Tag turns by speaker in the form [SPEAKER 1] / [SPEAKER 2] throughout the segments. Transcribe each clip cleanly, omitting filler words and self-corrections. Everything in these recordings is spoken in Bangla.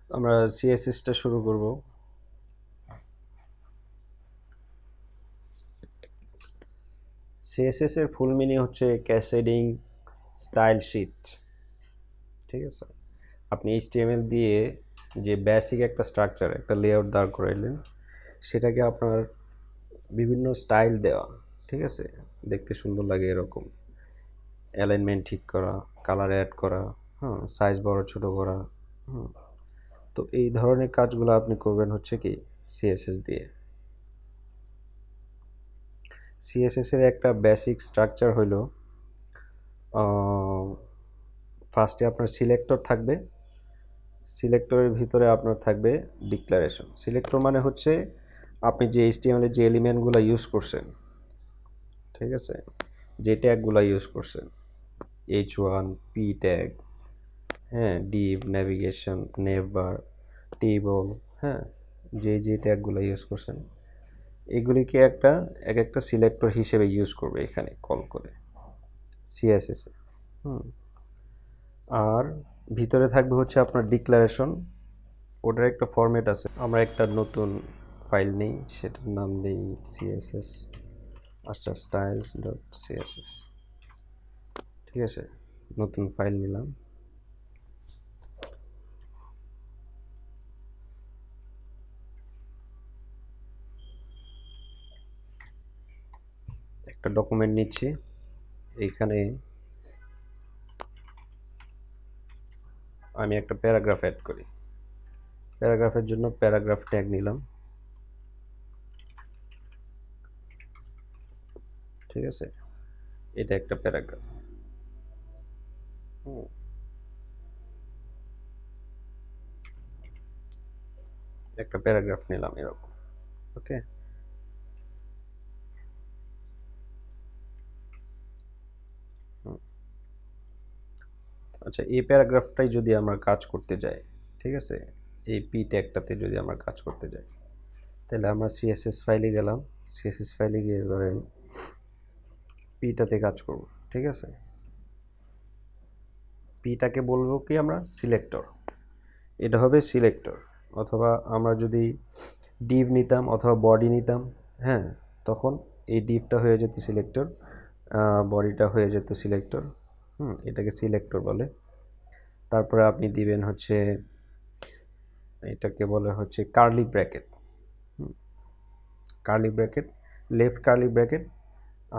[SPEAKER 1] আমরা সিএসএসটা শুরু করব। সিএসএস এর ফুল মিনিং হচ্ছে ক্যাসকেডিং স্টাইল শিট। ঠিক আছে, আপনি এইচটিএমএল দিয়ে যে বেসিক একটা স্ট্রাকচার, একটা লেআউট দাঁড় করাইলেন, সেটাকে আপনার বিভিন্ন স্টাইল দেওয়া, ঠিক আছে, দেখতে সুন্দর লাগে এরকম, অ্যালাইনমেন্ট ঠিক করা, কালার অ্যাড করা, হ্যাঁ, সাইজ বড় ছোট করা, হুম। তো এই ধরনের কাজগুলো আপনি করবেন হচ্ছে কি সিএসএস দিয়ে। সিএসএস এর একটা বেসিক স্ট্রাকচার হইল, ফার্স্টে আপনার সিলেক্টর থাকবে, সিলেক্টরের ভিতরে আপনার থাকবে ডিক্লারেশন। সিলেক্টর মানে হচ্ছে আপনি যে এইচটিএমএল এর যে এলিমেন্টগুলো ইউজ করছেন, ঠিক আছে, যে ট্যাগগুলো ইউজ করছেন, H1 পি ট্যাগ, হ্যাঁ, ডিভ, নেভিগেশন, নেভার, টেবল, হ্যাঁ, যে ট্যাগগুলো ইউজ করছেন, এগুলিকে এক একটা সিলেক্টর হিসেবে ইউজ করবে এখানে কল করে সিএসএস এ। হুম। আর ভিতরে থাকবে হচ্ছে আপনার ডিক্লারেশন, ওটার একটা ফরম্যাট আছে। আমরা একটা নতুন ফাইল নেই, সেটার নাম দিই CSS master styles dot CSS. ঠিক আছে, নতুন ফাইল নিলাম। একটা ডকুমেন্ট নিচ্ছি, এইখানে আমি একটা প্যারাগ্রাফ অ্যাড করি। প্যারাগ্রাফের জন্য প্যারাগ্রাফ ট্যাগ নিলাম। ঠিক আছে, এটা একটা প্যারাগ্রাফ। একটা প্যারাগ্রাফ নিলাম এরকম। ওকে, আচ্ছা, এই প্যারাগ্রাফটাই যদি আমরা কাজ করতে যাই, ঠিক আছে, এই পি ট্যাগটাতে যদি আমরা কাজ করতে যাই, তাহলে আমরা সিএসএস ফাইলে গেলাম। সিএসএস ফাইলে গিয়ে ধরেন পিটাতে কাজ করব। ঠিক আছে, পিটাকে বলবো কি আমরা সিলেক্টর, এটা হবে সিলেক্টর। অথবা আমরা যদি ডিভ নিতাম অথবা বডি নিতাম, হ্যাঁ, তখন এই ডিভটা হয়ে যেত সিলেক্টর, বডিটা হয়ে যেত সিলেক্টর। এটাকে সিলেক্টর বলে। তারপরে আপনি দিবেন হচ্ছে, এটাকে বলে হচ্ছে curly bracket. Curly bracket, left curly bracket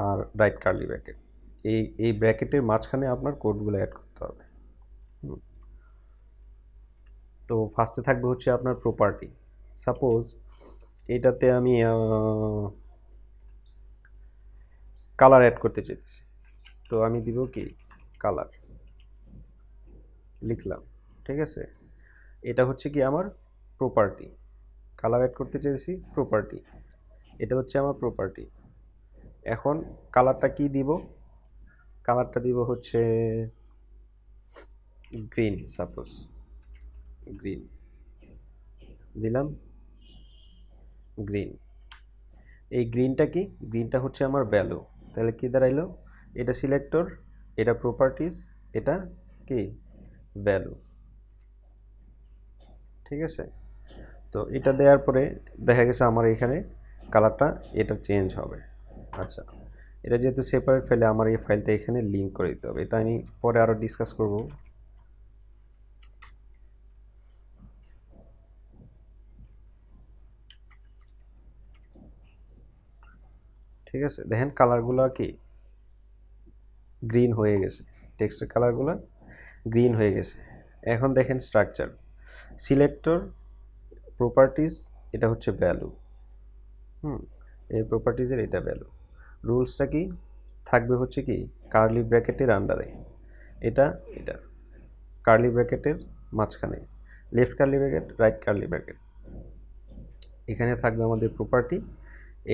[SPEAKER 1] আর রাইট কার্লি ব্র্যাকেট, এই ব্র্যাকেটের মাঝখানে আপনার কোডগুলো অ্যাড করতে হবে। তো ফার্স্টে থাকবে হচ্ছে আপনার প্রপার্টি। সাপোজ এটাতে আমি কালার অ্যাড করতে চাইতেছি, তো আমি দিব কি কালার লিখলাম। ঠিক আছে, এটা হচ্ছে কি আমার প্রপার্টি। কালার অ্যাড করতে চাইছি প্রপার্টি, এটা হচ্ছে আমার প্রপার্টি। এখন কালারটা কি দিব? কালারটা দিব হচ্ছে গ্রিন। সাপোজ গ্রিন দিলাম, গ্রিন। এই গ্রিনটা কি? গ্রিনটা হচ্ছে আমার ভ্যালু। তাহলে কি দাঁড়াইলো? এটা সিলেক্টর, এটা প্রপার্টিজ, এটা কি ভ্যালু। ঠিক আছে, তো এটা দেওয়ার পরে দেখা গেছে আমার এখানে কালারটা এটা চেঞ্জ হবে। আচ্ছা, এটা যেহেতু সেপারেট ফাইলে, আমার এই ফাইলটা এখানে লিঙ্ক করে দিতে হবে। এটা আমি পরে আরও ডিসকাস করব। ঠিক আছে, দেখেন কালারগুলো কি গ্রিন হয়ে গেছে, টেক্সটের কালারগুলো গ্রিন হয়ে গেছে। এখন দেখেন স্ট্রাকচার, সিলেক্টর, প্রপার্টিজ, এটা হচ্ছে ভ্যালু। এই প্রপার্টিজের এটা ভ্যালু। রুলসটা কি থাকবে হচ্ছে কি কার্লি ব্র্যাকেটের আন্ডারে, এটা এটা কার্লি ব্র্যাকেটের মাঝখানে, left curly bracket, right curly bracket. এখানে থাকবে আমাদের প্রপার্টি,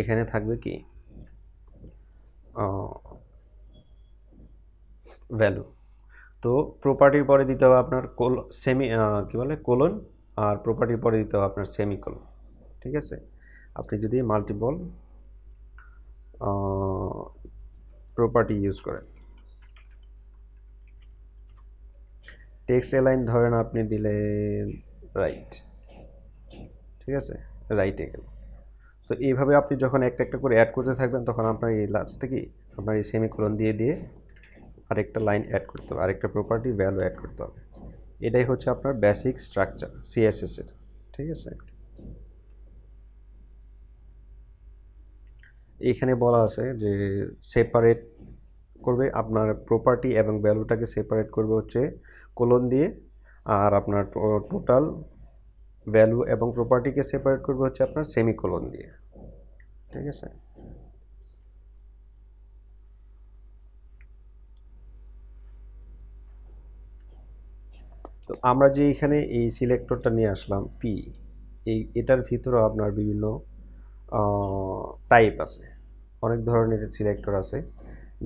[SPEAKER 1] এখানে থাকবে কি ভ্যালু। তো প্রপার্টির পরে দিতে হবে আপনার সেমি কী বলে কোলন, আর প্রপার্টির পরে দিতে হবে আপনার সেমিকোলন। ঠিক আছে, আপনি যদি মাল্টিপল প্রপার্টি ইউজ করেন। টেক্সট এলাইন ধরেন আপনি দিলেন রাইট, ঠিক আছে, রাইটে গেল। তো এইভাবে আপনি যখন একটা একটা করে অ্যাড করতে থাকবেন তখন আপনার এই লাস্টে কি আপনার এই সেমিকোলন দিয়ে দিয়ে আরেকটা লাইন অ্যাড করতে হবে, আরেকটা প্রপার্টি ভ্যালু অ্যাড করতে হবে। এটাই হচ্ছে আপনার বেসিক স্ট্রাকচার সিএসএস এর, ঠিক আছে। এখানে বলা আছে যে সেপারেট করবে আপনার প্রপার্টি এবং ভ্যালুটাকে সেপারেট করবে হচ্ছে কোলন দিয়ে, আর আপনার টোটাল ভ্যালু এবং প্রপার্টিকে সেপারেট করবে হচ্ছে আপনার সেমিকোলন দিয়ে, ঠিক আছে। তো আমরা যে এখানে এই সিলেক্টরটা নিয়ে আসলাম পি, এটার ভিতরেও আপনার বিভিন্ন টাইপ আছে, অনেক ধরনের সিলেক্টর আছে।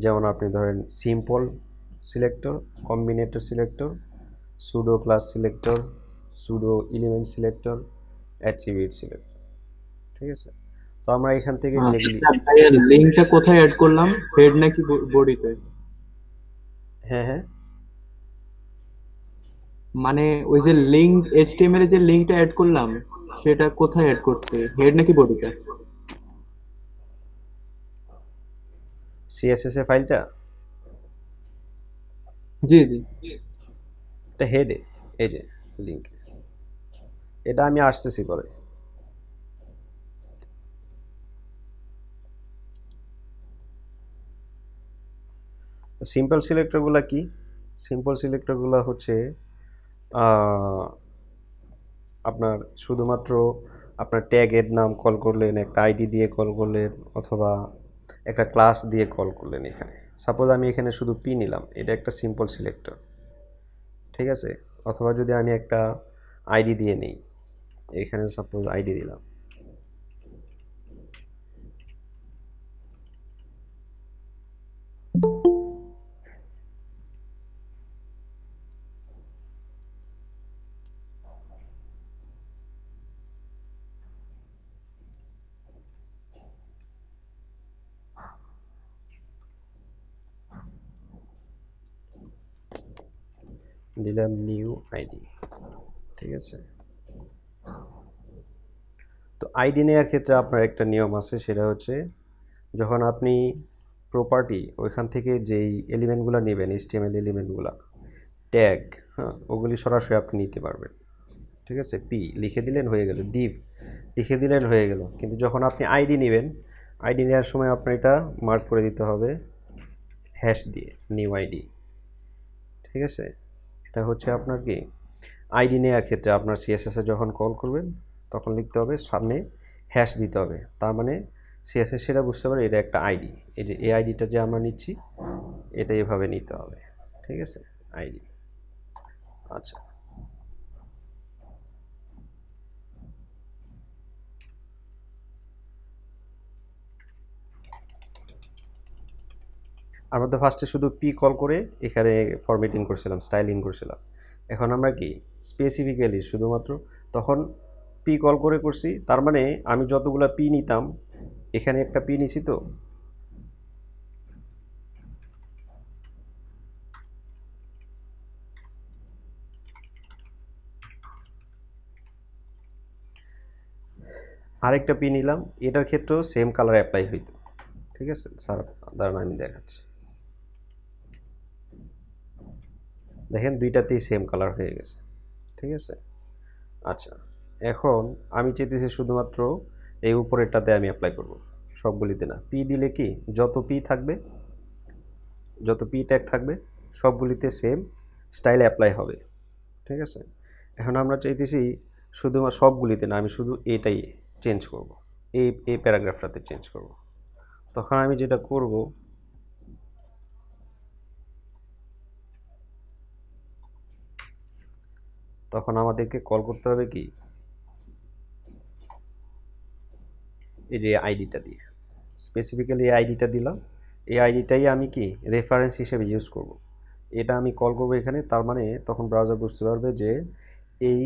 [SPEAKER 1] যেমন আপনি ধরেন simple selector, combinator selector, pseudo class selector, pseudo element selector, attribute selector, ঠিক আছে। তো আমরা এখান থেকে যেগুলি,
[SPEAKER 2] ভাইয়ের লিঙ্কটা কোথায় অ্যাড করলাম, হেড নাকি বডিতে?
[SPEAKER 1] হ্যাঁ হ্যাঁ,
[SPEAKER 2] মানে ওই যে লিঙ্ক এইচটিএমএল এর যে লিঙ্কটা অ্যাড করলাম, সেটা কোথায় অ্যাড করতে, হেড নাকি বডিতে?
[SPEAKER 1] সিএসএস এর ফাইলটা
[SPEAKER 2] জি জি।
[SPEAKER 1] এটা হেডে, এই যে লিঙ্ক, এটা আমি আসতেছি পরে। সিম্পল সিলেক্টরগুলো কি? সিম্পল সিলেক্টরগুলো হচ্ছে আপনার শুধুমাত্র আপনার ট্যাগের নাম কল করলেন, একটা আইডি দিয়ে কল করলেন, অথবা একটা ক্লাস দিয়ে কল করলেন। এখানে সাপোজ আমি এখানে শুধু পি নিলাম, এটা একটা সিম্পল সিলেক্টর, ঠিক আছে। অথবা যদি আমি একটা আইডি দিয়ে নিই, এখানে সাপোজ আইডি দিলাম, দিলাম নিউ আইডি, ঠিক আছে। তো আইডি নেওয়ার ক্ষেত্রে আপনার একটা নিয়ম আছে, সেটা হচ্ছে যখন আপনি প্রপার্টি ওইখান থেকে যেই এলিমেন্টগুলো নেবেন, এইচটিএমএল এলিমেন্টগুলো, ট্যাগ, হ্যাঁ, ওগুলি সরাসরি আপনি নিতে পারবেন, ঠিক আছে। পি লিখে দিলেন হয়ে গেল, ডিভ লিখে দিলেন হয়ে গেল। কিন্তু যখন আপনি আইডি নেবেন, আইডি নেওয়ার সময় আপনার এটা মার্ক করে দিতে হবে হ্যাশ দিয়ে, নিউ আইডি, ঠিক আছে। এটা হচ্ছে আপনার কি আইডি নেওয়ার ক্ষেত্রে আপনার সিএসএসে যখন কল করবেন তখন লিখতে হবে সামনে হ্যাশ দিতে হবে, তার মানে সিএসএস সেটা বুঝতে পারে এটা একটা আইডি, এই যে এই আইডিটা যে আমরা নিচ্ছি এটা এভাবে নিতে হবে, ঠিক আছে, আইডি। আচ্ছা, আমরা তো ফার্স্টে শুধু পি কল করে এখানে ফরম্যাটিং করছিলাম, স্টাইলিং করছিলাম। এখন আমরা কি স্পেসিফিক্যালি শুধুমাত্র তখন পি কল করে করছি, তার মানে আমি যতগুলো পি নিতাম এখানে একটা পি নিছি, তো আরেকটা পি নিলাম, এটার ক্ষেত্রেও সেম কালার অ্যাপ্লাই হইতো, ঠিক আছে স্যার। দাঁড়ান আমি দেখাচ্ছি, দেখেন দুইটাতেই সেম কালার হয়ে গেছে, ঠিক আছে। আচ্ছা, এখন আমি চাইতেছি শুধুমাত্র এই উপরেরটাতে আমি অ্যাপ্লাই করব, সবগুলিতে না। পি দিলে কি যত পি থাকবে, যত পি ট্যাগ থাকবে সবগুলিতে সেম স্টাইল অ্যাপ্লাই হবে, ঠিক আছে। এখন আমরা চাইতেছি শুধুমাত্র সবগুলিতে না, আমি শুধু এটাই চেঞ্জ করব, এই প্যারাগ্রাফটাতে চেঞ্জ করব। তখন আমি যেটা করব, তখন আমাদেরকে কল করতে হবে কি এই যে আইডিটা দিয়ে, স্পেসিফিক্যালি এই আইডিটা দিলাম, এই আইডিটাই আমি কি রেফারেন্স হিসেবে ইউজ করব। এটা আমি কল করব এখানে, তার মানে তখন ব্রাউজার বুঝতে পারবে যে এই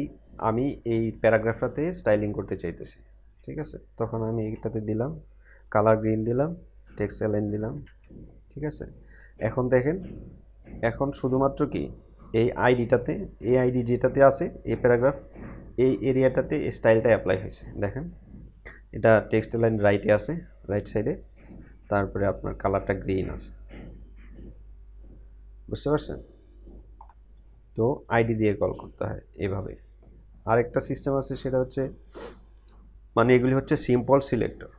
[SPEAKER 1] আমি এই প্যারাগ্রাফটাতে স্টাইলিং করতে চাইতেছি, ঠিক আছে। তখন আমি এইটাতে দিলাম, কালার গ্রিন দিলাম, টেক্সট অ্যালাইন দিলাম, ঠিক আছে। এখন দেখেন, এখন শুধুমাত্র কি এই আইডিটাতে, এই আইডি যেটাতে আছে এই প্যারাগ্রাফ, এই এরিয়াটাতে স্টাইলটা অ্যাপ্লাই হয়েছে। দেখেন এটা টেক্সট লাইন রাইটে আছে, রাইট সাইডে, তারপরে আপনার কালারটা গ্রিন আছে, বুঝতে পারছেন? তো আইডি দিয়ে কল করতে হয় এভাবে। আরেকটা সিস্টেম আছে, সেটা হচ্ছে মানে এগুলি হচ্ছে সিম্পল সিলেক্টর।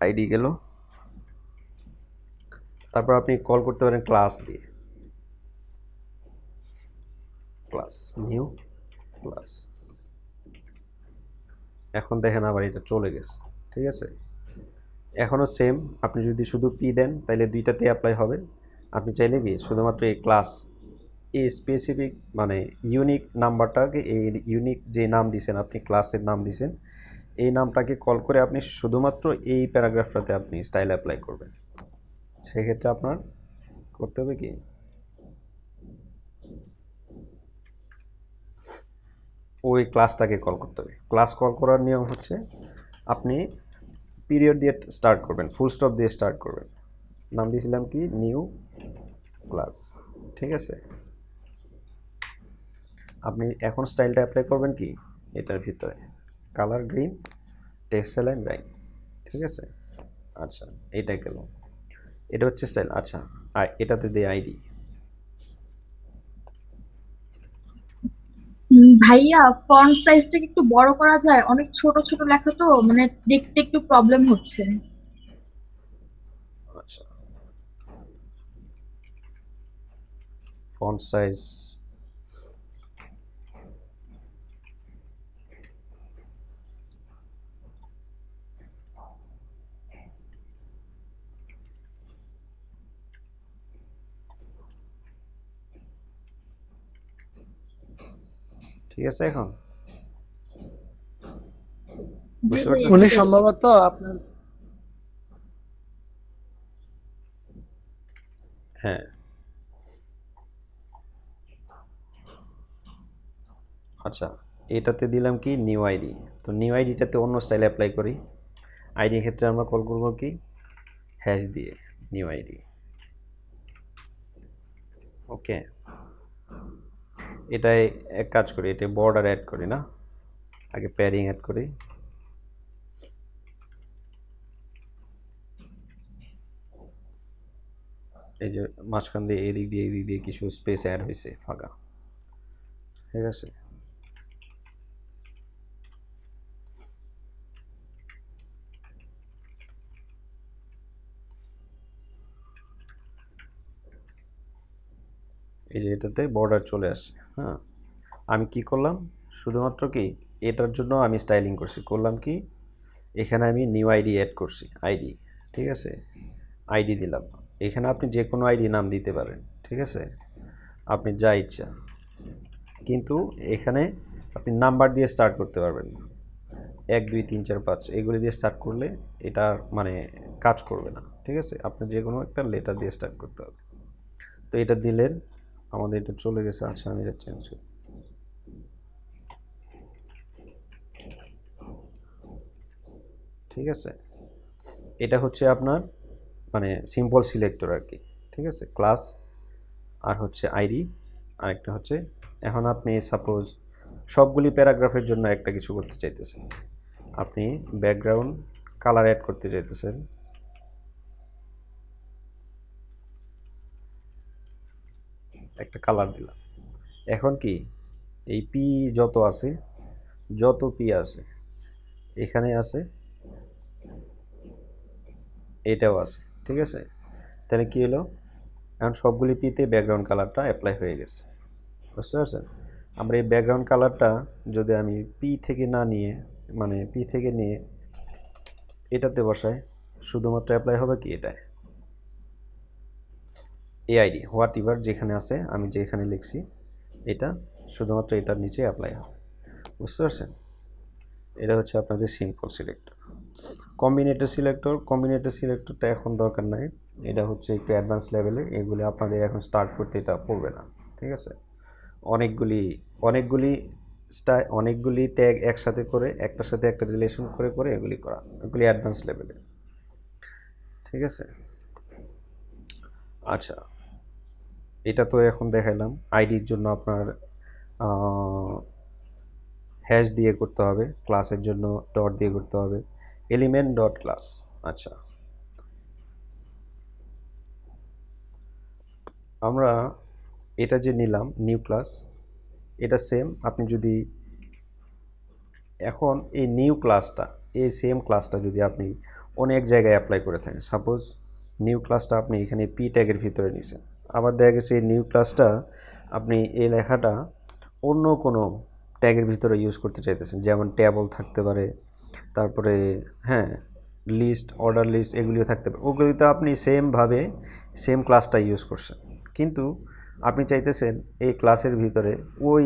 [SPEAKER 1] আইডি গেল, তারপর আপনি কল করতে পারেন ক্লাস দিয়ে, ক্লাস নিউ ক্লাস। এখন দেখেন আবার এটা চলে গেছে, ঠিক আছে? এখনও সেম, আপনি যদি শুধু পি দেন তাহলে দুইটাতে অ্যাপ্লাই হবে। আপনি চাইলে কি শুধুমাত্র এই ক্লাস, এই স্পেসিফিক মানে ইউনিক নাম্বারটাকে, এই ইউনিক যে নাম দিয়েছেন আপনি, ক্লাসের নাম দিয়েছেন, এই নামটাকে কল করে আপনি শুধুমাত্র এই প্যারাগ্রাফটাতে আপনি স্টাইল অ্যাপ্লাই করবেন। সেক্ষেত্রে আপনার করতে হবে কি, ওই ক্লাসটাকে কল করতে হবে। ক্লাস কল করার নিয়ম হচ্ছে আপনি পিরিয়ড দিয়ে স্টার্ট করবেন, ফুল স্টপ দিয়ে স্টার্ট করবেন। নাম দিয়েছিলাম কি নিউ ক্লাস, ঠিক আছে? আপনি এখন স্টাইলটা অ্যাপ্লাই করবেন কি এটার ভিতরে, colour green, text line right, ঠিক আছে? আচ্ছা, এইটা গেল, এটা হচ্ছে স্টাইল। আচ্ছা, আর এটাতে দিয়ে আইডি।
[SPEAKER 3] ভাইয়া, ফন্ট সাইজটা কি একটু বড় করা যায়? অনেক ছোট ছোট লেখা তো, মানে দেখতে একটু প্রবলেম হচ্ছে।
[SPEAKER 1] আচ্ছা, ফন্ট সাইজ ঠিক আছে এখন
[SPEAKER 3] জি
[SPEAKER 1] বুঝতে
[SPEAKER 3] ভাইয়া,
[SPEAKER 1] পারতেছেন?
[SPEAKER 4] উনি
[SPEAKER 3] ঠিক আছে।
[SPEAKER 4] সম্ভবত আপনার
[SPEAKER 1] হ্যাঁ, আচ্ছা, এটাতে দিলাম কি নিউ আইডি। তো নিউ আইডিটাতে অন্য স্টাইল অ্যাপ্লাই করি। আইডির ক্ষেত্রে আমরা কল করব কি হ্যাশ দিয়ে নিউ আইডি। ওকে, এটাই এক কাজ করি, এটা বর্ডার অ্যাড করি না, আগে প্যাডিং অ্যাড করি। এই যে মাঝখান দিয়ে এদিক দিয়ে কিছু স্পেস অ্যাড হয়েছে ফাঁকা, ঠিক আছে? এই যে এটাতে বর্ডার চলে আসে। হ্যাঁ, আমি কি করলাম, শুধুমাত্র কি এটার জন্য আমি স্টাইলিং করলাম কি এখানে আমি নিউ আইডি অ্যাড করছি, আইডি, ঠিক আছে? আইডি দিলাম, এখানে আপনি যে কোনো আইডি নাম দিতে পারেন, ঠিক আছে? আপনি যা ইচ্ছা, কিন্তু এখানে আপনি নাম্বার দিয়ে স্টার্ট করতে পারবেন না। 1 2 3 4 5 এগুলি দিয়ে স্টার্ট করলে এটা মানে কাজ করবে না, ঠিক আছে? আপনার যে কোনো একটা লেটার দিয়ে স্টার্ট করতে হবে। তো এটা দিলেন, আমাদের এটা চলে গেছে। আচ্ছা, আমি এটা চেঞ্জ করি, ঠিক আছে? এটা হচ্ছে আপনার মানে সিম্পল সিলেক্টর আর কি, ঠিক আছে? ক্লাস আর হচ্ছে আইডি, আরেকটা হচ্ছে, এখন আপনি সাপোজ সবগুলি প্যারাগ্রাফের জন্য একটা কিছু করতে চাইতেছেন, আপনি ব্যাকগ্রাউন্ড কালার অ্যাড করতে চাইতেছেন, একটা কালার দিলাম। এখন কি এই পি যত আছে, যত পি আছে এখানে আছে, এটাও আছে, ঠিক আছে? তাহলে কী হলো, এখন সবগুলি পিতে ব্যাকগ্রাউন্ড কালারটা অ্যাপ্লাই হয়ে গেছে, বুঝতে পারছেন? আমরা এই ব্যাকগ্রাউন্ড কালারটা যদি আমি পি থেকে না নিয়ে, মানে পি থেকে নিয়ে এটাতে বসাই, শুধুমাত্র অ্যাপ্লাই হবে কি এটায়, এআইডি হোয়াট এভার যেখানে আছে, আমি যেখানে লিখছি এটা শুধুমাত্র এটার নিচে অ্যাপ্লাই হবে, বুঝতে পারছেন? এটা হচ্ছে আপনাদের সিম্পল সিলেক্টর। কম্বিনেটর সিলেক্টরটা এখন দরকার নাই, এটা হচ্ছে একটু অ্যাডভান্স লেভেলের, এগুলি আপনাদের এখন স্টার্ট করতে এটা পড়বে না, ঠিক আছে? অনেকগুলি অনেকগুলি ট্যাগ একসাথে করে, একটার সাথে একটা রিলেশন করে করে এগুলি করা, এগুলি অ্যাডভান্স লেভেলের, ঠিক আছে? আচ্ছা, এটা তো এখন দেখাইলাম। আইডির জন্য আপনার হ্যাশ দিয়ে করতে হবে, ক্লাসের জন্য ডট দিয়ে করতে হবে, এলিমেন্ট ডট ক্লাস। আচ্ছা, আমরা এটা যে নিলাম নিউ ক্লাস, এটা সেম আপনি যদি এখন এই নিউ ক্লাসটা, এই সেম ক্লাসটা যদি আপনি অনেক জায়গায় অ্যাপ্লাই করে থাকেন, সাপোজ নিউ ক্লাসটা আপনি এখানে পি ট্যাগের ভিতরে নিছেন, আবার দেখা গেছে এই নিউ ক্লাসটা আপনি এই লেখাটা অন্য কোনো ট্যাগের ভিতরে ইউজ করতে চাইতেছেন, যেমন টেবল থাকতে পারে, তারপরে হ্যাঁ লিস্ট, অর্ডার লিস্ট এগুলিও থাকতে পারে, ওগুলিতে আপনি সেমভাবে সেম ক্লাসটা ইউজ করছেন, কিন্তু আপনি চাইতেছেন এই ক্লাসের ভিতরে ওই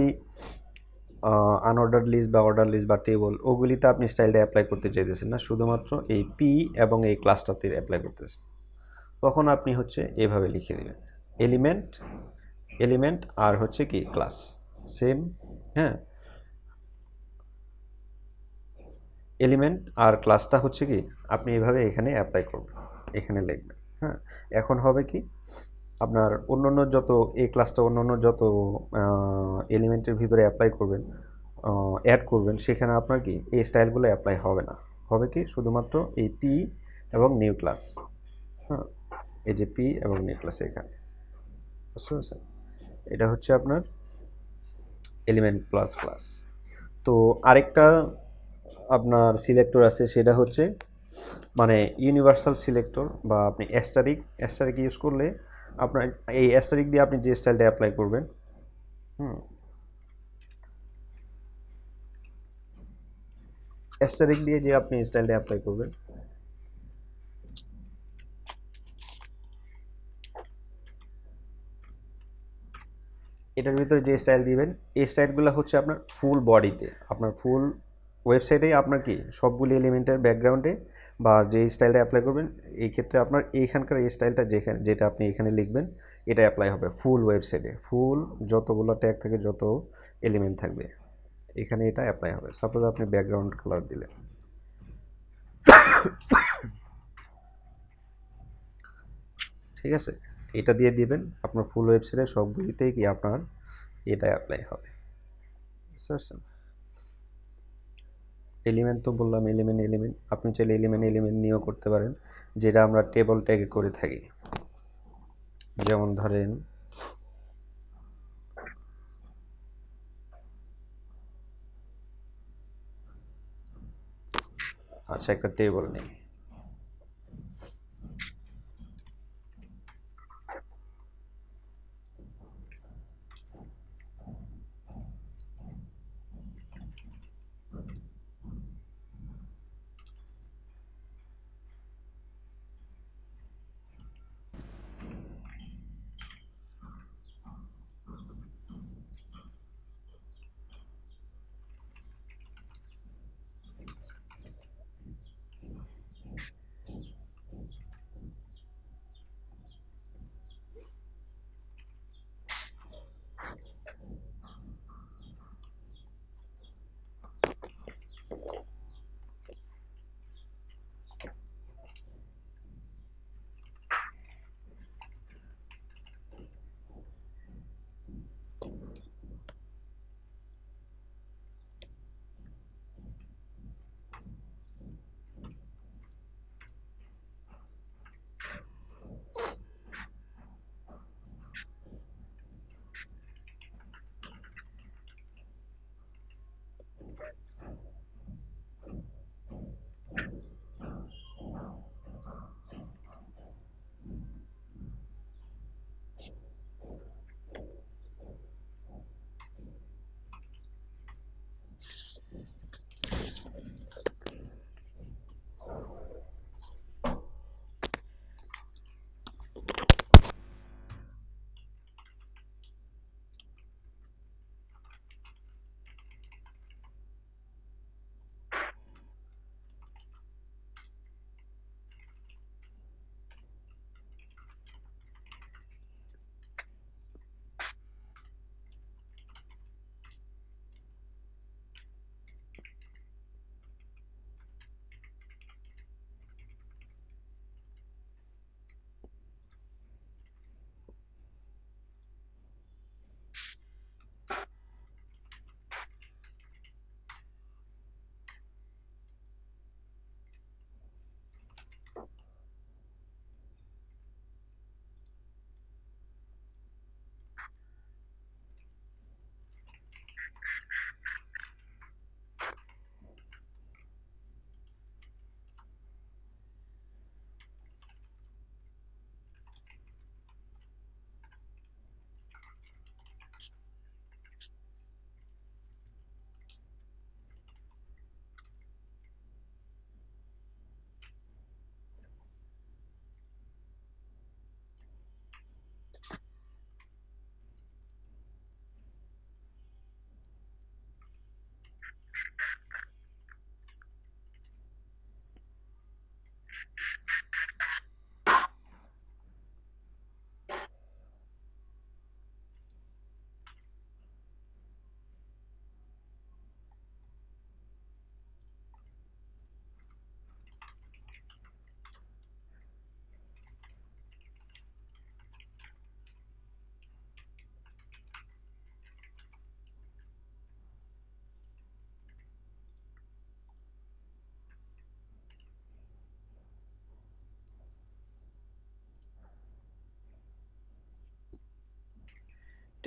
[SPEAKER 1] আনঅর্ডার লিস্ট বা অর্ডার লিস্ট বা টেবল ওগুলিতে আপনি স্টাইলটা অ্যাপ্লাই করতে চাইতেছেন না, শুধুমাত্র এই পি এবং এই ক্লাসটাতে অ্যাপ্লাই করতেছেন। তখন আপনি হচ্ছে এভাবে লিখে দেবেন এলিমেন্ট, এলিমেন্ট আর হচ্ছে কি ক্লাস সেম, হ্যাঁ এলিমেন্ট আর ক্লাসটা হচ্ছে কি আপনি এভাবে এখানে অ্যাপ্লাই করবেন, এখানে লিখবেন। হ্যাঁ, এখন হবে কি আপনার অন্যান্য যত এই ক্লাসটা অন্যান্য যত এলিমেন্টের ভিতরে অ্যাপ্লাই করবেন, অ্যাড করবেন, সেখানে আপনার কি এই স্টাইলগুলো অ্যাপ্লাই হবে না, হবে কি শুধুমাত্র এই পি এবং নিউ ক্লাস। হ্যাঁ, এই যে পি এবং নিউ ক্লাস এখানে, বুঝতে পারছেন? এটা হচ্ছে আপনার এলিমেন্ট প্লাস ক্লাস। তো আরেকটা আপনার সিলেক্টর আছে, সেটা হচ্ছে মানে ইউনিভার্সাল সিলেক্টর, বা আপনি অ্যাস্টারিক, অ্যাস্টারিক ইউজ করলে আপনার এই অ্যাস্টারিক দিয়ে আপনি যে স্টাইলটা অ্যাপ্লাই করবেন, অ্যাস্টারিক দিয়ে যে আপনি স্টাইলটা অ্যাপ্লাই করবেন, এটার ভিতরে যে স্টাইল দিবেন, এই স্টাইলগুলো হচ্ছে আপনার ফুল বডিতে, আপনার ফুল ওয়েবসাইটেই আপনার কি সবগুলি এলিমেন্টের ব্যাকগ্রাউন্ডে বা যে স্টাইলটা অ্যাপ্লাই করবেন, এই ক্ষেত্রে আপনার এইখানকার এই স্টাইলটা যেখানে যেটা আপনি এখানে লিখবেন এটা অ্যাপ্লাই হবে ফুল ওয়েবসাইটে, ফুল যতগুলো ট্যাগ থাকে, যত এলিমেন্ট থাকবে এখানে এটা অ্যাপ্লাই হবে। সাপোজ আপনি ব্যাকগ্রাউন্ড কালার দিলেন, ঠিক আছে, এটা দিয়ে দিবেন, আপনার ফুল ওয়েবসাইটে সবগুলিতেই কি আপনার এটা অ্যাপ্লাই হবে, বুঝতে পারছেন? এলিমেন্ট তো বললাম, এলিমেন্ট এলিমেন্ট আপনি চাইলে এলিমেন্ট এলিমেন্ট নিয়েও করতে পারেন, যেটা আমরা টেবল ট্যাগে করে থাকি। যেমন ধরেন আচ্ছা একটা টেবল নেই,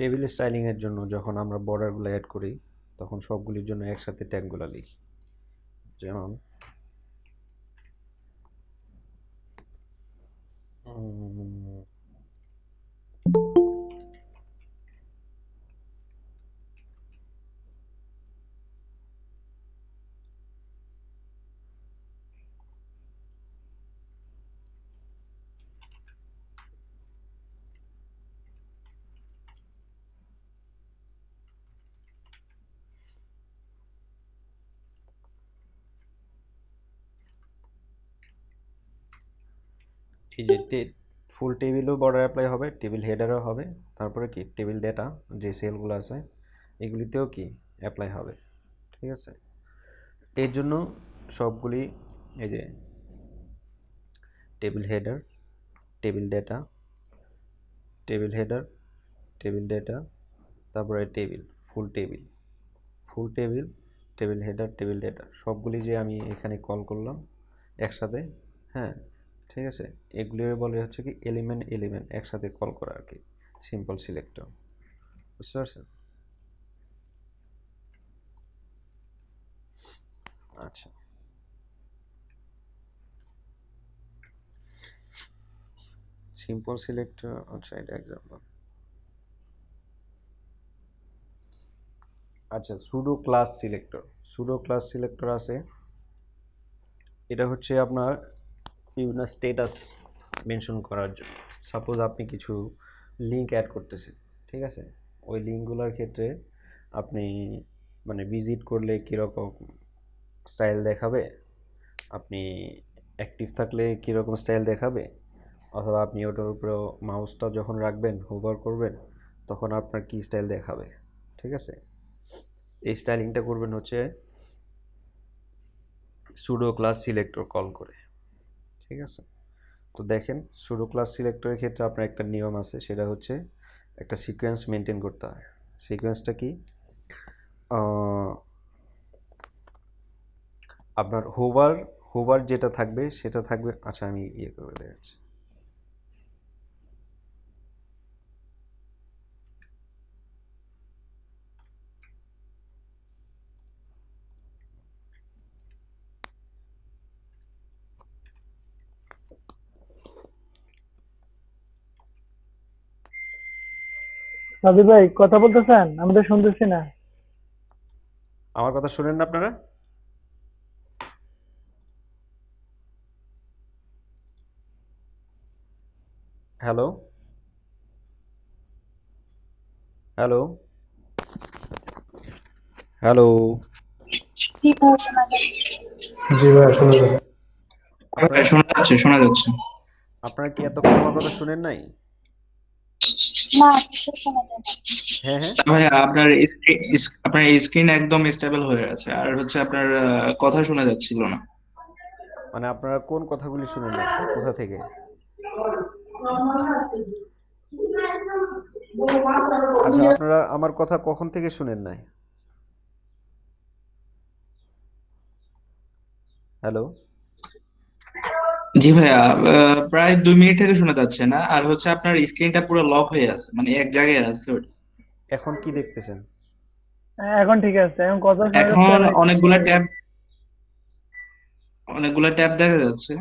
[SPEAKER 1] টেবিল স্টাইলিংয়ের জন্য যখন আমরা বর্ডারগুলো অ্যাড করি তখন সবগুলির জন্য একসাথে ট্যাগগুলো লিখি। যেমন এই যে ফুল টেবিলও বর্ডার অ্যাপ্লাই হবে, টেবিল হেডারও হবে, তারপরে কি টেবিল ডেটা যে সেলগুলো আছে এগুলিতেও কি অ্যাপ্লাই হবে। ঠিক আছে, এর জন্য সবগুলি এই যে table header, table data, table header, table data, তারপরে table, full table, full table, table header, table data সবগুলি যে আমি এখানে কল করলাম একসাথে। হ্যাঁ, ঠিক আছে, এগুলির বলে হচ্ছে কি এলিমেন্ট একসাথে কল করা আর কি, সিম্পল সিলেক্টর। বুঝতে পারছেন? আচ্ছা, সিম্পল সিলেক্টর, আচ্ছা এটা এক্সাম্পল। আচ্ছা, সুডো ক্লাস সিলেক্টর আছে। এটা হচ্ছে আপনার বিভিন্ন স্ট্যাটাস মেনশন করার জন্য। সাপোজ আপনি কিছু লিঙ্ক অ্যাড করতেছেন, ঠিক আছে, ওই লিঙ্কগুলোর ক্ষেত্রে আপনি মানে ভিজিট করলে কীরকম স্টাইল দেখাবে, আপনি অ্যাক্টিভ থাকলে কীরকম স্টাইল দেখাবে, অথবা আপনি ওটার উপরে মাউসটা যখন রাখবেন হোভার করবেন তখন আপনার কি স্টাইল দেখাবে। ঠিক আছে, এই স্টাইলিংটা করবেন হচ্ছে সুডো ক্লাস সিলেক্টর কল করে। ঠিক আছে, তো দেখেন সুডো ক্লাস সিলেক্টরের ক্ষেত্রে আপনার একটা নিয়ম আছে, সেটা হচ্ছে একটা সিকোয়েন্স মেনটেন করতে হয়। সিকোয়েন্সটা কি, আপনার হোভার যেটা থাকবে সেটা থাকবে। আচ্ছা, আমি ইয়ে করে দেখাচ্ছি।
[SPEAKER 4] সাদি ভাই কথা বলতেছেন, আমি তো শুনতেছি না।
[SPEAKER 1] আমার কথা শুনেন না আপনারা? হ্যালো হ্যালো হ্যালো,
[SPEAKER 5] জি ভাই শোনা যাচ্ছে।
[SPEAKER 1] আপনারা
[SPEAKER 5] শোনা যাচ্ছে।
[SPEAKER 1] আপনারা কি এতক্ষণ আমার কথা শুনেন নাই? হ্যাঁ হ্যাঁ,
[SPEAKER 5] ভাই আপনার স্ক্রিন একদম স্টেবল হয়ে আছে, আর হচ্ছে আপনার কথা শোনা যাচ্ছিল না।
[SPEAKER 1] মানে আপনারা কোন কথাগুলি শুনেন নাই, কোথা থেকে? আচ্ছা, আপনারা আমার কথা কখন থেকে শুনেন নাই? হ্যালো,
[SPEAKER 5] জি ভাইয়া, প্রায় 2 মিনিট থেকে শোনা যাচ্ছে না, আর হচ্ছে আপনার স্ক্রিনটা পুরো লক হয়ে আছে, মানে এক জায়গায় আছে ওটা।
[SPEAKER 1] এখন কি দেখতেছেন?
[SPEAKER 4] এখন ঠিক আছে, এখন কথা শোনা যাচ্ছে
[SPEAKER 5] এখন
[SPEAKER 4] আর
[SPEAKER 5] অনেকগুলা ট্যাব দেখা যাচ্ছে।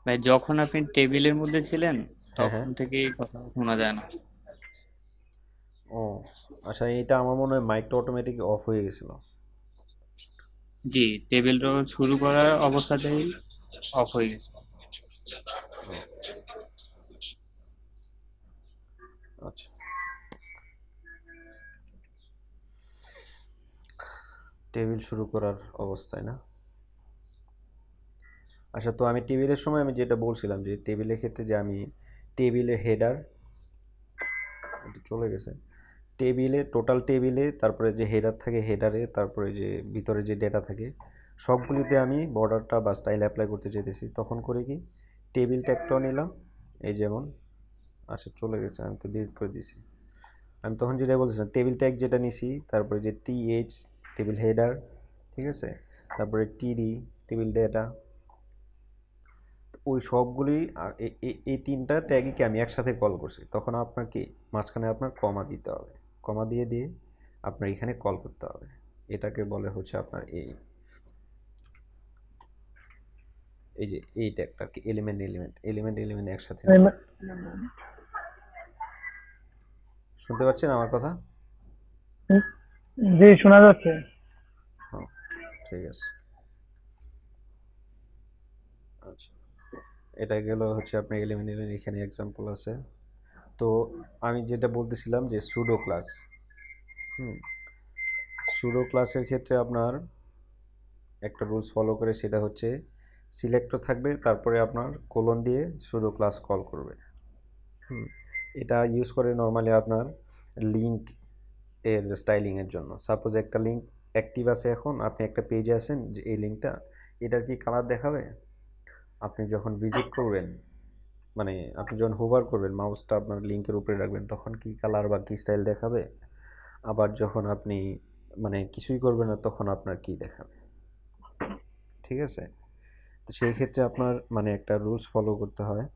[SPEAKER 6] ভাই যখন আপনি টেবিলের মধ্যে ছিলেন
[SPEAKER 1] হ্যাঁ হ্যাঁ,
[SPEAKER 6] তখন থেকেই কথা শোনা যায় না।
[SPEAKER 1] ও আচ্ছা, এটা আমার মনে হয় মাইকটা অটোমেটিক অফ হয়ে গেছিল।
[SPEAKER 6] জি, টেবিল রোল শুরু করার অবস্থাতেই অফ হয়ে গেছে।
[SPEAKER 1] ও, আচ্ছা, টেবিল শুরু করার অবস্থায় না। আচ্ছা, তো আমি টেবিলের সময় আমি যেটা বলছিলাম যে টেবিলের ক্ষেত্রে যে আমি টেবিলের হেডার, এটা চলে গেছে, টোটাল টেবিলে তারপরে যে হেডার থাকে হেডারে, তারপরে যে ভিতরে যে ডেটা থাকে সবগুলিতে আমি বর্ডারটা বা স্টাইল অ্যাপ্লাই করতে চাইতেছি, তখন করে কি টেবিল ট্যাগটাও নিলাম। এই যেমন, আচ্ছা চলে গেছে, আমি তো ডিলিট করে দিছি। আমি তখন যেটা বলছিলাম টেবিল ট্যাগ যেটা নিছি, তারপরে যে টিএইচ টেবিল হেডার, ঠিক আছে, তারপরে টিডি টেবিল ডেটা, ওই সবগুলি এই তিনটা ট্যাগই কি আমি একসাথে কল করছি, তখন আপনার কি মাঝখানে আপনার কমা দিতে হবে, কমা দিয়ে দিয়ে আপনার এখানে কল করতে হবে। এটাকে বলে হচ্ছে আপনার এই যে এই ট্যাগটা কি এলিমেন্ট একসাথে নেওয়া। শুনতে পাচ্ছেন আমার কথা?
[SPEAKER 4] জি শোনা যাচ্ছে।
[SPEAKER 1] হ্যাঁ, ঠিক আছে। আচ্ছা, এটা গেল হচ্ছে আপনি এলিমেন্ট এখানে এক্সাম্পল আছে। তো আমি যেটা বলতেছিলাম যে সুডো ক্লাস, সুডো ক্লাসের ক্ষেত্রে আপনার একটা রুলস ফলো করে, সেটা হচ্ছে সিলেক্টর থাকবে, তারপরে আপনার কোলন দিয়ে সুডো ক্লাস কল করবে। এটা ইউজ করে নর্মালি আপনার লিঙ্ক এর স্টাইলিংয়ের জন্য। সাপোজ একটা লিঙ্ক অ্যাক্টিভ আছে, এখন আপনি একটা পেজে আছেন, যে এই লিঙ্কটা এটার কি কালার দেখাবে আপনি যখন ভিজিট করবেন, মানে আপনি যখন হোভার করবেন মাউসটা আপনার লিঙ্কের উপরে রাখবেন, তখন কি কালার বা কি স্টাইল দেখাবে? আবার যখন আপনি মানে কিছুই করবেন না, তখন আপনার কি দেখাবে? ঠিক আছে? তো সেই ক্ষেত্রে আপনার মানে একটা রুলস ফলো করতে হয়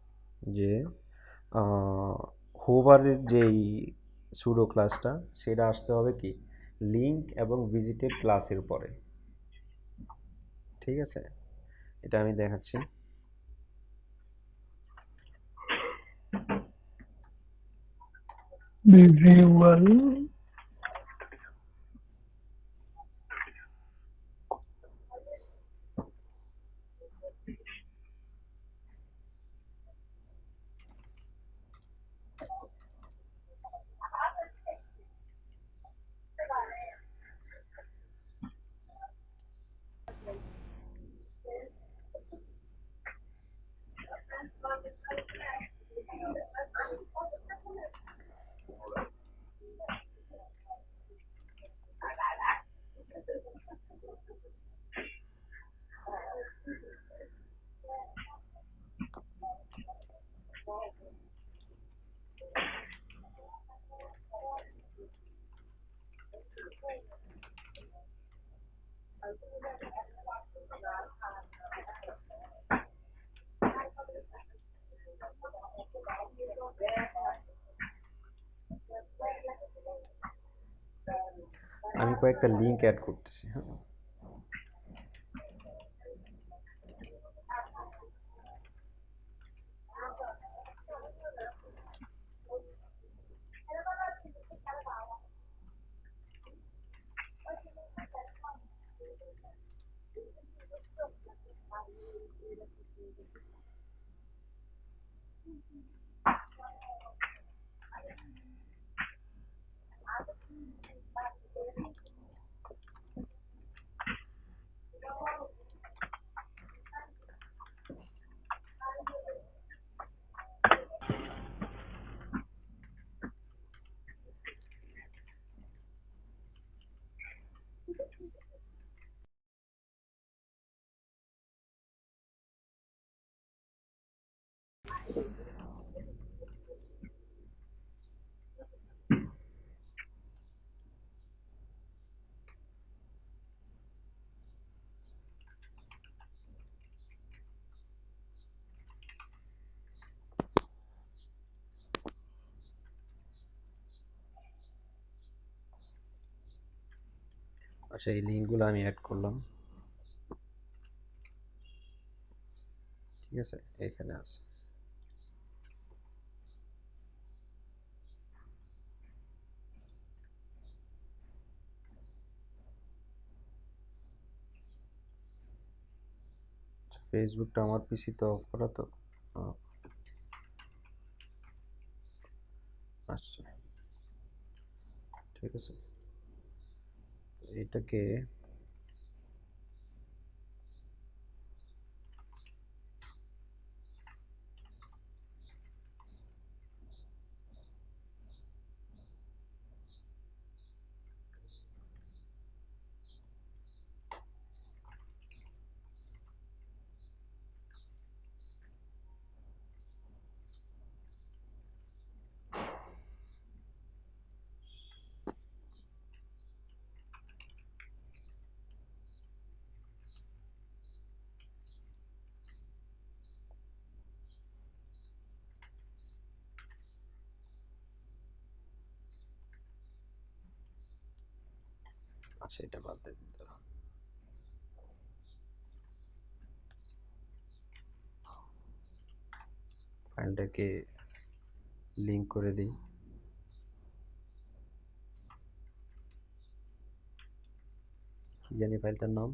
[SPEAKER 1] যে হোভারের যেই সুডো ক্লাসটা, সেটা আসতে হবে কি লিঙ্ক এবং ভিজিটেড ক্লাসের পরে। ঠিক আছে, এটা আমি দেখাচ্ছি।
[SPEAKER 4] ভিজুয়াল
[SPEAKER 1] আমি কয়েকটা লিঙ্ক অ্যাড করতেছি। হ্যাঁ, আচ্ছা, এই লিঙ্কগুলো আমি অ্যাড করলাম। ঠিক আছে, এখানে আছে। ফেসবুকটা আমার পিসিতে অফ করা, তো আসছে। ঠিক আছে, তো এটাকে আচ্ছা, এটা বাদ দেন। ফাইলটাকে লিংক করে দিই। কি জানি ফাইলটার নাম,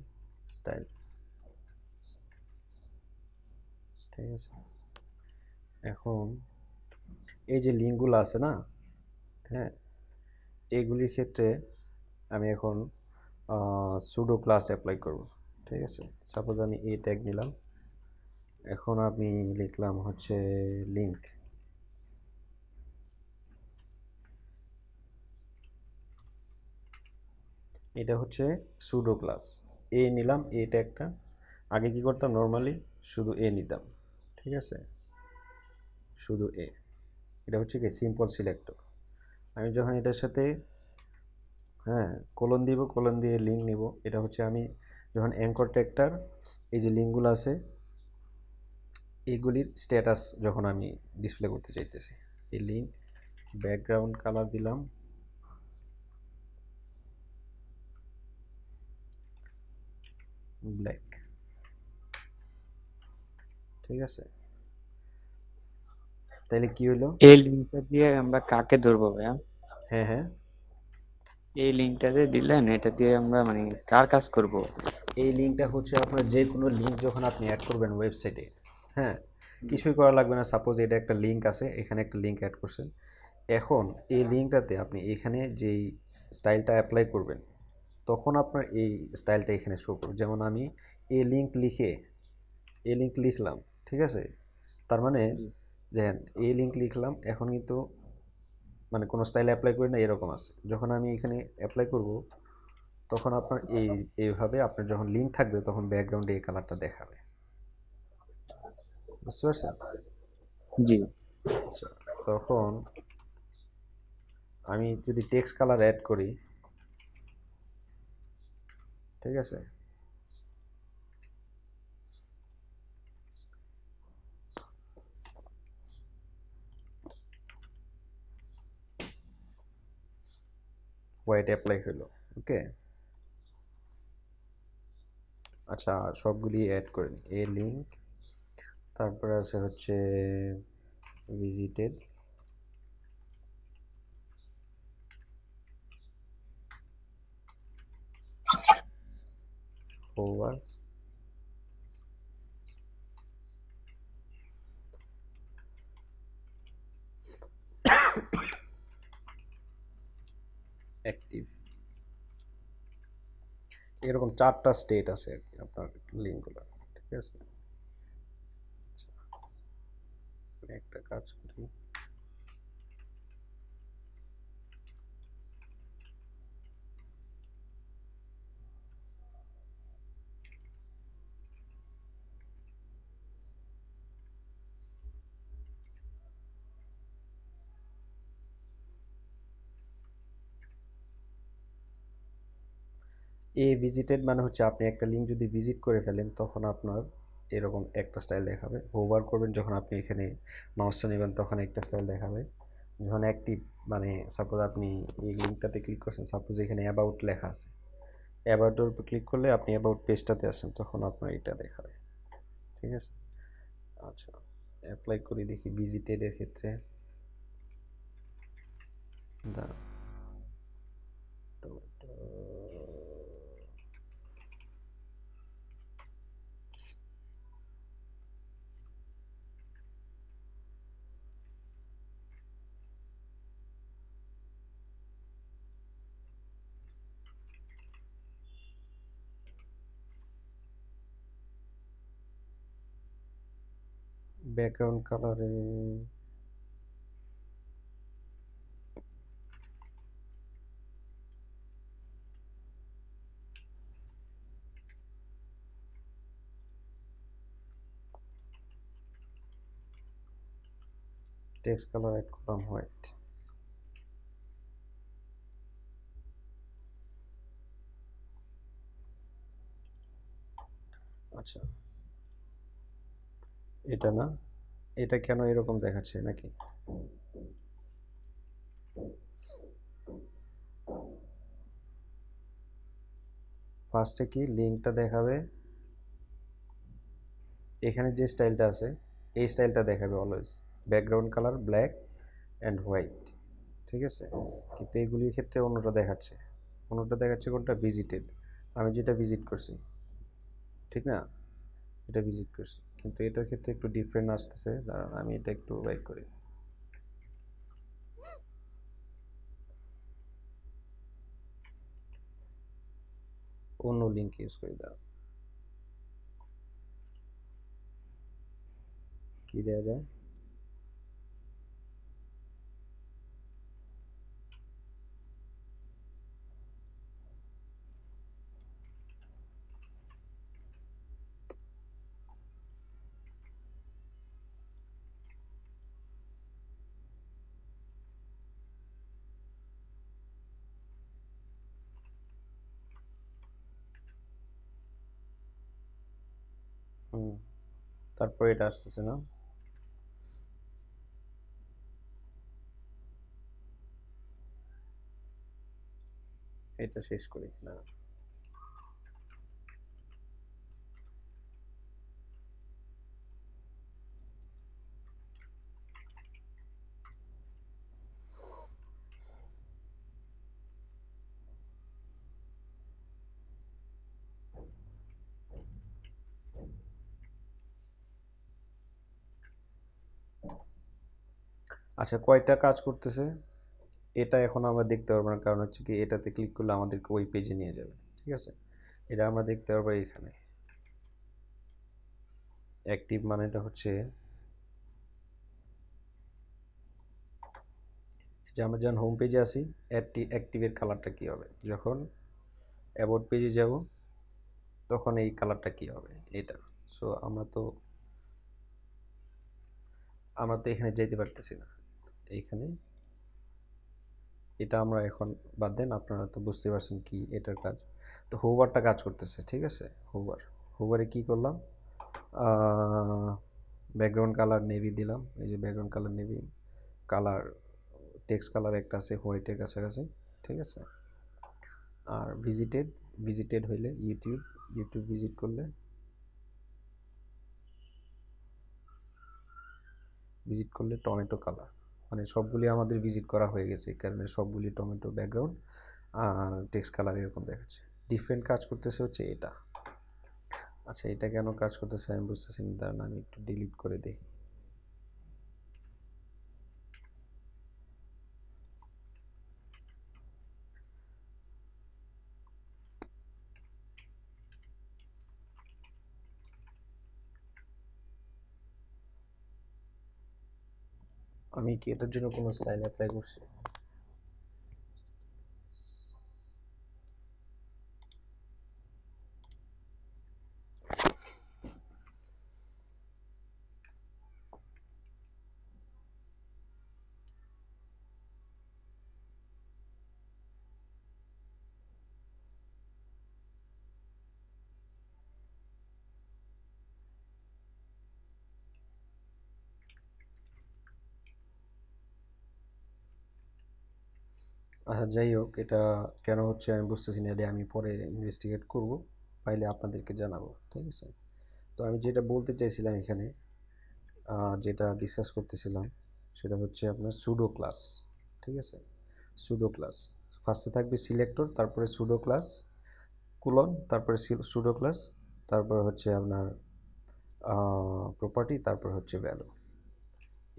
[SPEAKER 1] স্টাইল। ঠিক আছে, এখন এই যে লিঙ্কগুলো আছে না, হ্যাঁ, এইগুলির ক্ষেত্রে আমি এখন সুডো ক্লাস অ্যাপ্লাই করব। ঠিক আছে, সাপোজ আমি এ ট্যাগ নিলাম, এখন আমি লিখলাম হচ্ছে লিঙ্ক। এটা হচ্ছে সুডো ক্লাস। এ নিলাম, এ ট্যাগটা। আগে কি করতাম, নর্মালি শুধু এ নিতাম। ঠিক আছে, শুধু এ। এটা হচ্ছে কি সিম্পল সিলেক্টর। আমি যখন এটার সাথে কোলন দিব, কোলন দিয়ে লিঙ্ক নিব, এটা হচ্ছে আমি যখন অ্যাঙ্কর ট্যাগটার এই যে লিঙ্কগুলো আছে এগুলির স্ট্যাটাস যখন আমি ডিসপ্লে করতে চাইতেছি, এই লিঙ্ক ব্যাকগ্রাউন্ড কালার দিলাম ব্ল্যাক। ঠিক আছে, তাহলে কি হলো?
[SPEAKER 6] এই লিঙ্কটা দিয়ে আমরা কাকে ধরবো ভাইয়া?
[SPEAKER 1] হ্যাঁ,
[SPEAKER 6] এই লিঙ্কটাতে দিলেন, এটা দিয়ে আমরা মানে কার কাজ করব?
[SPEAKER 1] এই লিঙ্কটা হচ্ছে আপনার যে কোনো লিঙ্ক যখন আপনি অ্যাড করবেন ওয়েবসাইটে, হ্যাঁ, কিছুই করা লাগবে না। সাপোজ এটা একটা লিঙ্ক আছে, এখানে একটা লিঙ্ক অ্যাড করছেন। এখন এই লিঙ্কটাতে আপনি এখানে যেই স্টাইলটা অ্যাপ্লাই করবেন, তখন আপনার এই স্টাইলটা এখানে শো করবে। যেমন আমি এই লিঙ্ক লিখলাম, ঠিক আছে, তার মানে দেখেন এই লিঙ্ক লিখলাম, এখন কিন্তু মানে কোনো স্টাইল অ্যাপ্লাই করি না, এরকম আছে। যখন আমি এখানে অ্যাপ্লাই করব, তখন আপনার এইভাবে আপনার যখন লিঙ্ক থাকবে তখন ব্যাকগ্রাউন্ডে এই কালারটা দেখাবে। বুঝতে পারছেন?
[SPEAKER 6] জি।
[SPEAKER 1] আচ্ছা, তখন আমি যদি টেক্সট কালার অ্যাড করি, ঠিক আছে, হোয়াইট অ্যাপ্লাই হলো। ওকে, আচ্ছা, সবগুলি অ্যাড করে নিই। এ লিঙ্ক, তারপরে আছে হচ্ছে ভিজিটেড, ওভার, অ্যাক্টিভ। এরকম 4টা স্টেট আছে আর কি আপনার লিঙ্কগুলো। ঠিক আছে, আচ্ছা, আমি একটা কাজ করি, ভিজিটেড মানে হচ্ছে আপনি একটা লিঙ্ক যদি ভিজিট করে ফেলেন তখন আপনার এরকম একটা স্টাইল দেখাবে। হোভার করবেন যখন আপনি এখানে মাউসটা নেবেন তখন একটা স্টাইল দেখাবে। যখন অ্যাক্টিভ মানে সাপোজ আপনি এই লিঙ্কটাতে ক্লিক করছেন, সাপোজ এখানে অ্যাবাউট লেখা আছে, অ্যাবাউটের উপর ক্লিক করলে আপনি অ্যাবাউট পেজটাতে আসেন, তখন আপনার এটা দেখাবে। ঠিক আছে, আচ্ছা, অ্যাপ্লাই করি দেখি ভিজিটেডের ক্ষেত্রে। দাঁড়ান, ব্যাকগ্রাউন্ড কালারে টেক্সট কালার অ্যাড করলাম হোয়াইট। আচ্ছা, এটা না, এটা কেন এরকম দেখাচ্ছে নাকি? ফার্স্টে কি লিঙ্কটা দেখাবে, এখানে যে স্টাইলটা আছে এই স্টাইলটা দেখাবে always, background colour black and white, ঠিক আছে। কিন্তু এগুলির ক্ষেত্রে অন্যটা দেখাচ্ছে, কোনটা ভিজিটেড, আমি যেটা ভিজিট করছি, ঠিক না, এটা ভিজিট করছি, কিন্তু এটার ক্ষেত্রে একটু ডিফারেন্ট আসতেছে। দাঁড়ান আমি এটা একটু বাইক করি। অন্য লিঙ্ক ইউজ করি, দাঁড়ান কি দেওয়া যায়। হুম, তারপর এটা আসতেছে না, এটা শেষ করি না। আচ্ছা, কয়টা কাজ করতেছে এটা এখন আমরা দেখতে পারবো না, কারণ হচ্ছে কি এটাতে ক্লিক করলে আমাদেরকে ওই পেজে নিয়ে যাবে, ঠিক আছে। এটা আমরা দেখতে পারবো এখানে অ্যাক্টিভ মানেটা হচ্ছে যে আমরা যখন হোম পেজে আসি অ্যাক্টিভের কালারটা কী হবে, যখন অ্যাবাউট পেজে যাব তখন এই কালারটা কী হবে এটা। সো আমরা তো এখানে যেতে পারতেছি না, এইখানে এটা আমরা এখন বাদ দেন, আপনারা তো বুঝতে পারছেন কি এটার কাজ। তো হোভারটা কাজ করতেছে, ঠিক আছে। হোভারে কি করলাম, ব্যাকগ্রাউন্ড কালার নেভি দিলাম, এই যে background colour navy, colour text colour একটা আছে হোয়াইটের কাছাকাছি, ঠিক আছে। আর ভিজিটেড হইলে ইউটিউব ভিজিট করলে টমেটো কালার, মানে সবগুলি আমাদের ভিজিট করা হয়ে গেছে, এই কারণে সবগুলি টমেটো ব্যাকগ্রাউন্ড আর টেক্সট কালার এরকম দেখাচ্ছে। ডিফারেন্ট কাজ করতেছে হচ্ছে এটা। আচ্ছা, এটা কেন কাজ করতেছে আমি বুঝতেছি না, দাঁড়ান আমি একটু ডিলিট করে দেখি। আমি কি এটার জন্য কোনো স্টাইল অ্যাপ্লাই করছি? আচ্ছা, যাই হোক, এটা কেন হচ্ছে আমি বুঝতেছি না, এটা আমি পরে ইনভেস্টিগেট করব, পাইলে আপনাদেরকে জানাবো, ঠিক আছে। তো আমি যেটা বলতে চাইছিলাম এখানে, যেটা ডিসকাস করতেছিলাম সেটা হচ্ছে আপনার সুডো ক্লাস, ঠিক আছে। সুডো ক্লাস ফার্স্টে থাকবে সিলেক্টর, তারপরে সুডো ক্লাস কুলন, তারপরে সুডো ক্লাস, তারপরে হচ্ছে আপনার প্রপার্টি, তারপর হচ্ছে ভ্যালু।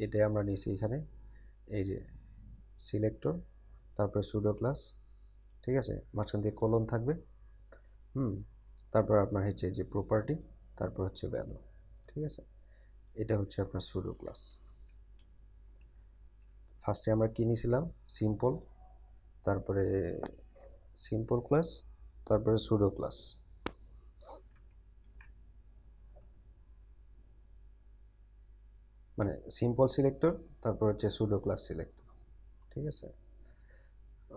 [SPEAKER 1] এটাই আমরা নিয়েছি এখানে, এই যে সিলেক্টর, তারপরে সুডো ক্লাস, ঠিক আছে, মাঝখান দিয়ে কোলন থাকবে, তারপর আপনার হচ্ছে যে প্রপার্টি, তারপর হচ্ছে ভ্যালু, ঠিক আছে। এটা হচ্ছে আপনার সুডো ক্লাস। ফার্স্টে আমরা কি নিয়েছিলাম, তারপরে সিম্পল ক্লাস, তারপরে সুডো ক্লাস, মানে সিম্পল সিলেক্টর, তারপর হচ্ছে সুডো ক্লাস সিলেক্টর, ঠিক আছে।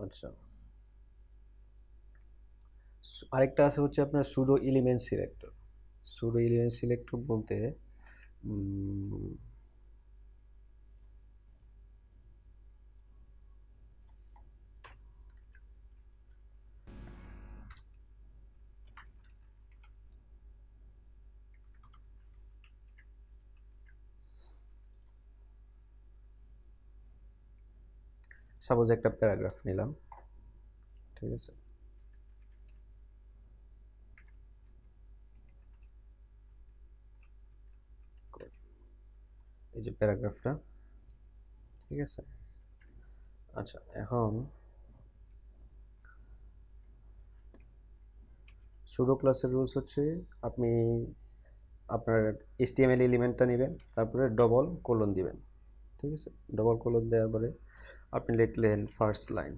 [SPEAKER 1] আচ্ছা, আরেকটা আছে হচ্ছে আপনার pseudo element selector. Pseudo element selector বলতে সাপোজ একটা প্যারাগ্রাফ নিলাম, ঠিক আছে। এই যে প্যারাগ্রাফটা, ঠিক আছে। আচ্ছা, এখন সুডো ক্লাসের রুলস হচ্ছে আপনি আপনার HTML এলিমেন্টটা নেবেন, তারপরে ডবল কোলন দিবেন, ঠিক আছে। ডবল কোলন দেওয়ার পরে আপনি লিখলেন ফার্স্ট লাইন,